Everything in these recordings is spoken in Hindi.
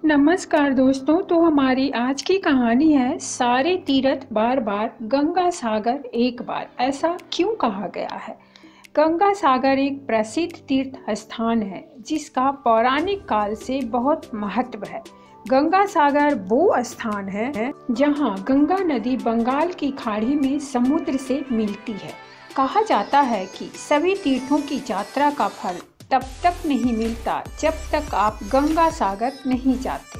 नमस्कार दोस्तों। तो हमारी आज की कहानी है सारे तीर्थ बार बार गंगा सागर एक बार, ऐसा क्यों कहा गया है। गंगा सागर एक प्रसिद्ध तीर्थ स्थान है जिसका पौराणिक काल से बहुत महत्व है। गंगा सागर वो स्थान है जहां गंगा नदी बंगाल की खाड़ी में समुद्र से मिलती है। कहा जाता है कि सभी तीर्थों की यात्रा का फल तब तक नहीं मिलता जब तक आप गंगा सागर नहीं जाते।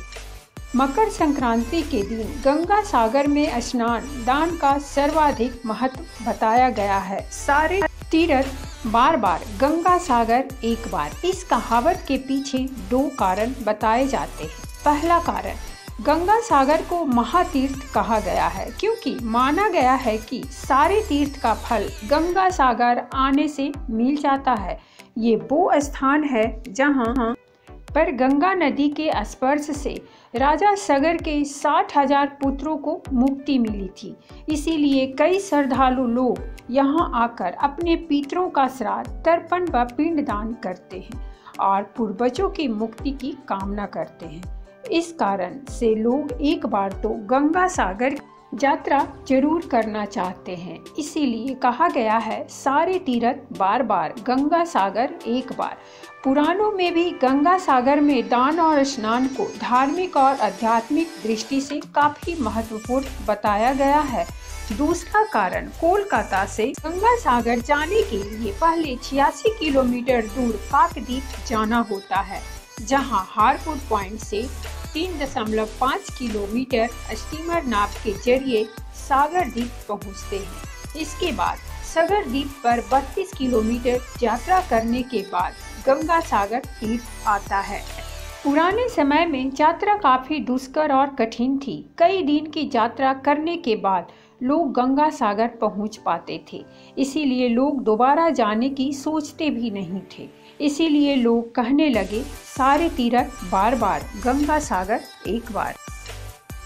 मकर संक्रांति के दिन गंगा सागर में स्नान दान का सर्वाधिक महत्व बताया गया है। सारे तीर्थ बार बार गंगा सागर एक बार, इस कहावत के पीछे दो कारण बताए जाते हैं। पहला कारण, गंगा सागर को महातीर्थ कहा गया है क्योंकि माना गया है कि सारे तीर्थ का फल गंगा सागर आने से मिल जाता है। ये वो स्थान है जहां पर गंगा नदी के स्पर्श से राजा सगर के 60,000 पुत्रों को मुक्ति मिली थी। इसीलिए कई श्रद्धालु लोग यहां आकर अपने पितरों का श्राद्ध, तर्पण व पिंडदान करते हैं और पूर्वजों की मुक्ति की कामना करते हैं। इस कारण से लोग एक बार तो गंगा सागर यात्रा जरूर करना चाहते हैं। इसीलिए कहा गया है सारे तीर्थ बार बार गंगा सागर एक बार। पुराणों में भी गंगा सागर में दान और स्नान को धार्मिक और आध्यात्मिक दृष्टि से काफी महत्वपूर्ण बताया गया है। दूसरा कारण, कोलकाता से गंगा सागर जाने के लिए पहले 86 किलोमीटर दूर काकद्वीप जाना होता है, जहां हारपुर पॉइंट से 3.5 किलोमीटर स्टीमर नाव के जरिए सागर द्वीप पहुंचते हैं। इसके बाद सागर द्वीप पर 32 किलोमीटर यात्रा करने के बाद गंगा सागर तीर्थ आता है। पुराने समय में यात्रा काफी दुष्कर और कठिन थी। कई दिन की यात्रा करने के बाद लोग गंगा सागर पहुंच पाते थे। इसीलिए लोग दोबारा जाने की सोचते भी नहीं थे। इसीलिए लोग कहने लगे सारे तीर्थ बार बार गंगा सागर एक बार।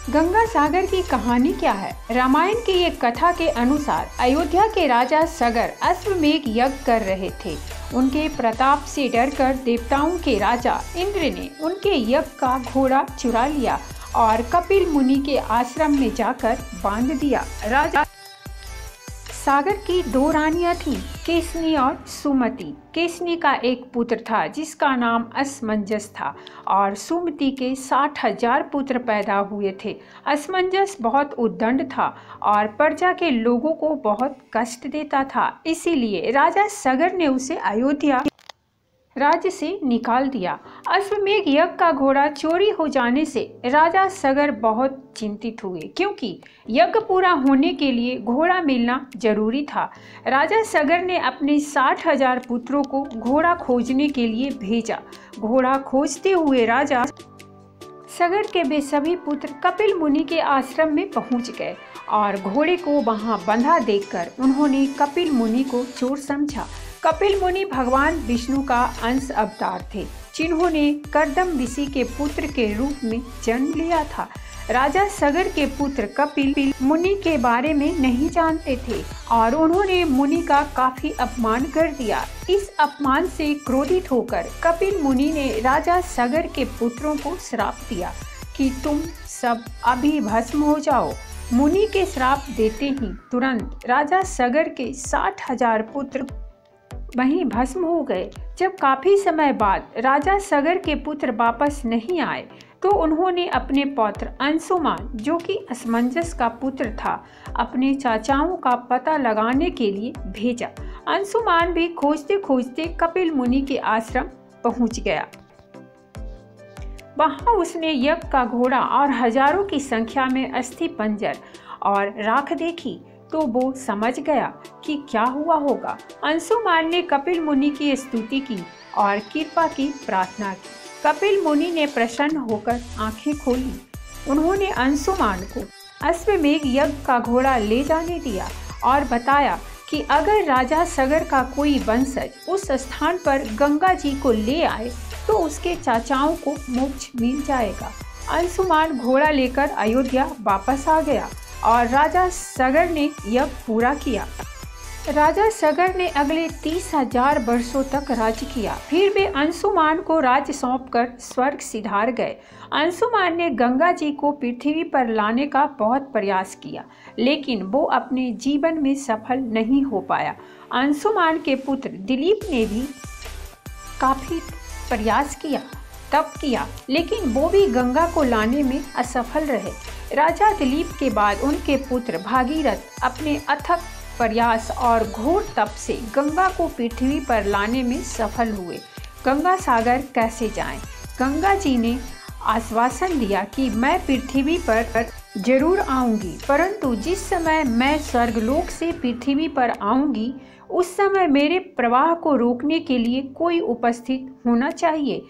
गंगा सागर की कहानी क्या है? रामायण की एक कथा के अनुसार अयोध्या के राजा सगर अश्वमेघ यज्ञ कर रहे थे। उनके प्रताप से डरकर देवताओं के राजा इंद्र ने उनके यज्ञ का घोड़ा चुरा लिया और कपिल मुनि के आश्रम में जाकर बांध दिया। राजा सागर की दो रानियां थीं, केसनी और सुमति। केसनी का एक पुत्र था जिसका नाम असमंजस था और सुमति के 60,000 पुत्र पैदा हुए थे। असमंजस बहुत उद्दंड था और प्रजा के लोगों को बहुत कष्ट देता था। इसीलिए राजा सगर ने उसे अयोध्या राज्य से निकाल दिया। अश्वमेघ यज्ञ का घोड़ा चोरी हो जाने से राजा सगर बहुत चिंतित हुए क्योंकि यज्ञ पूरा होने के लिए घोड़ा मिलना जरूरी था। राजा सगर ने अपने 60,000 पुत्रों को घोड़ा खोजने के लिए भेजा। घोड़ा खोजते हुए राजा सगर के वे सभी पुत्र कपिल मुनि के आश्रम में पहुंच गए और घोड़े को वहां बंधा देखकर उन्होंने कपिल मुनि को चोर समझा। कपिल मुनि भगवान विष्णु का अंश अवतार थे, जिन्होंने कर्दम ऋषि के पुत्र के रूप में जन्म लिया था। राजा सगर के पुत्र कपिल मुनि के बारे में नहीं जानते थे और उन्होंने मुनि का काफी अपमान कर दिया। इस अपमान से क्रोधित होकर कपिल मुनि ने राजा सगर के पुत्रों को श्राप दिया कि तुम सब अभी भस्म हो जाओ। मुनि के श्राप देते ही तुरंत राजा सगर के 60,000 पुत्र वहीं भस्म हो गए। जब काफी समय बाद राजा सगर के पुत्र वापस नहीं आए तो उन्होंने अपने पौत्र अंशुमान, जो कि असमंजस का पुत्र था, अपने चाचाओं का पता लगाने के लिए भेजा। अंशुमान भी खोजते खोजते कपिल मुनि के आश्रम पहुंच गया। वहां उसने यज्ञ का घोड़ा और हजारों की संख्या में अस्थि पंजर और राख देखी तो वो समझ गया कि क्या हुआ होगा। अंशुमान ने कपिल मुनि की स्तुति की और कृपा की प्रार्थना की। कपिल मुनि ने प्रसन्न होकर आंखें खोली। उन्होंने अंशुमान को अश्वमेघ यज्ञ का घोड़ा ले जाने दिया और बताया कि अगर राजा सगर का कोई वंशज उस स्थान पर गंगा जी को ले आए तो उसके चाचाओं को मोक्ष मिल जाएगा। अंशुमान घोड़ा लेकर अयोध्या वापस आ गया और राजा सगर ने यज्ञ पूरा किया। राजा सगर ने अगले 30,000 वर्षों तक राज्य किया। फिर वे अंशुमान को राज्य सौंपकर स्वर्ग सिधार गए। अंशुमान ने गंगा जी को पृथ्वी पर लाने का बहुत प्रयास किया, लेकिन वो अपने जीवन में सफल नहीं हो पाया। अंशुमान के पुत्र दिलीप ने भी काफी प्रयास किया, तप किया, लेकिन वो भी गंगा को लाने में असफल रहे। राजा दिलीप के बाद उनके पुत्र भागीरथ अपने अथक प्रयास और घोर तप से गंगा को पृथ्वी पर लाने में सफल हुए। गंगा सागर कैसे जाएं? गंगा जी ने आश्वासन दिया कि मैं पृथ्वी पर जरूर आऊंगी, परंतु जिस समय मैं स्वर्गलोक से पृथ्वी पर आऊंगी उस समय मेरे प्रवाह को रोकने के लिए कोई उपस्थित होना चाहिए।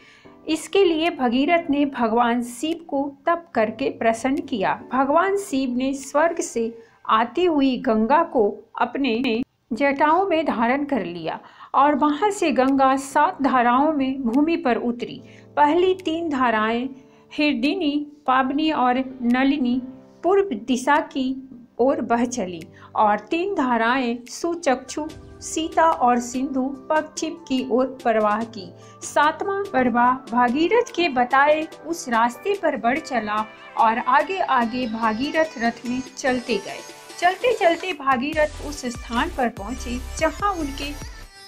इसके लिए भगीरथ ने भगवान शिव को तप करके प्रसन्न किया। भगवान शिव ने स्वर्ग से आती हुई गंगा को अपने जटाओं में धारण कर लिया और वहां से गंगा 7 धाराओं में भूमि पर उतरी। पहली 3 धाराएं हिरदिनी, पावनी और नलिनी पूर्व दिशा की ओर बह चली और 3 धाराएं सुचक्षु, सीता और सिंधु पश्चिम की ओर प्रवाह की। 7वां प्रवाह भागीरथ के बताए उस रास्ते पर बढ़ चला और आगे आगे भागीरथ रथ में चलते गए। चलते चलते भागीरथ उस स्थान पर पहुंचे जहां उनके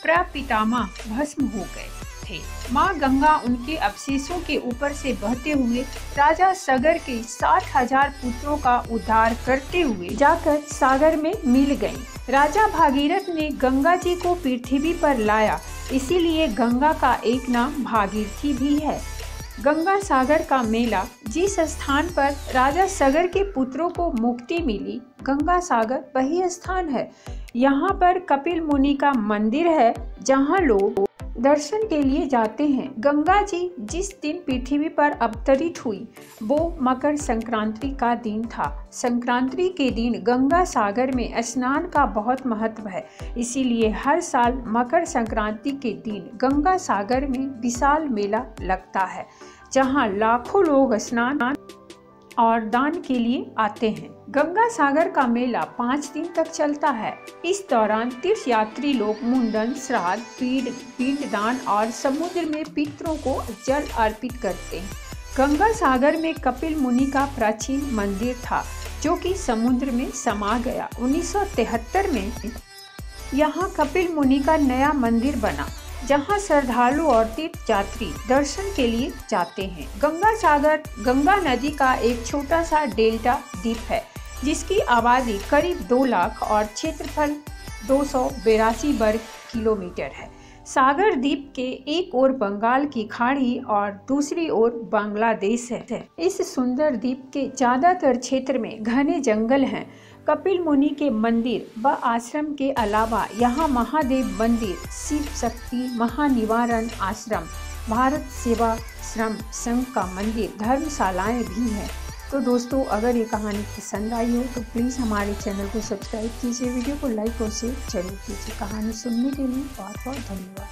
प्रपितामह भस्म हो गए थे। माँ गंगा उनके अवशेषों के ऊपर से बहते हुए राजा सगर के 60,000 पुत्रों का उद्धार करते हुए जाकर सागर में मिल गईं। राजा भागीरथ ने गंगा जी को पृथ्वी पर लाया, इसीलिए गंगा का एक नाम भागीरथी भी है। गंगा सागर का मेला, जिस स्थान पर राजा सगर के पुत्रों को मुक्ति मिली, गंगा सागर वही स्थान है। यहाँ पर कपिल मुनि का मंदिर है जहाँ लोग दर्शन के लिए जाते हैं। गंगा जी जिस दिन पृथ्वी पर अवतरित हुई वो मकर संक्रांति का दिन था। संक्रांति के दिन गंगा सागर में स्नान का बहुत महत्व है, इसीलिए हर साल मकर संक्रांति के दिन गंगा सागर में विशाल मेला लगता है जहां लाखों लोग स्नान और दान के लिए आते हैं। गंगा सागर का मेला 5 दिन तक चलता है। इस दौरान तीर्थयात्री लोग मुंडन, श्राद्ध, पिंडदान और समुद्र में पितरों को जल अर्पित करते हैं। गंगा सागर में कपिल मुनि का प्राचीन मंदिर था जो कि समुद्र में समा गया। 1973 में यहाँ कपिल मुनि का नया मंदिर बना जहां श्रद्धालु और तीर्थयात्री दर्शन के लिए जाते हैं। गंगा सागर गंगा नदी का एक छोटा सा डेल्टा द्वीप है जिसकी आबादी करीब 2 लाख और क्षेत्रफल 282 वर्ग किलोमीटर है। सागर द्वीप के एक ओर बंगाल की खाड़ी और दूसरी ओर बांग्लादेश है। इस सुंदर द्वीप के ज्यादातर क्षेत्र में घने जंगल हैं। कपिल मुनि के मंदिर व आश्रम के अलावा यहाँ महादेव मंदिर, शिव शक्ति महानिवारण आश्रम, भारत सेवाश्रम संघ का मंदिर, धर्मशालाएं भी हैं। तो दोस्तों, अगर ये कहानी पसंद आई हो तो प्लीज़ हमारे चैनल को सब्सक्राइब कीजिए, वीडियो को लाइक और शेयर जरूर कीजिए। कहानी सुनने के लिए बहुत बहुत धन्यवाद।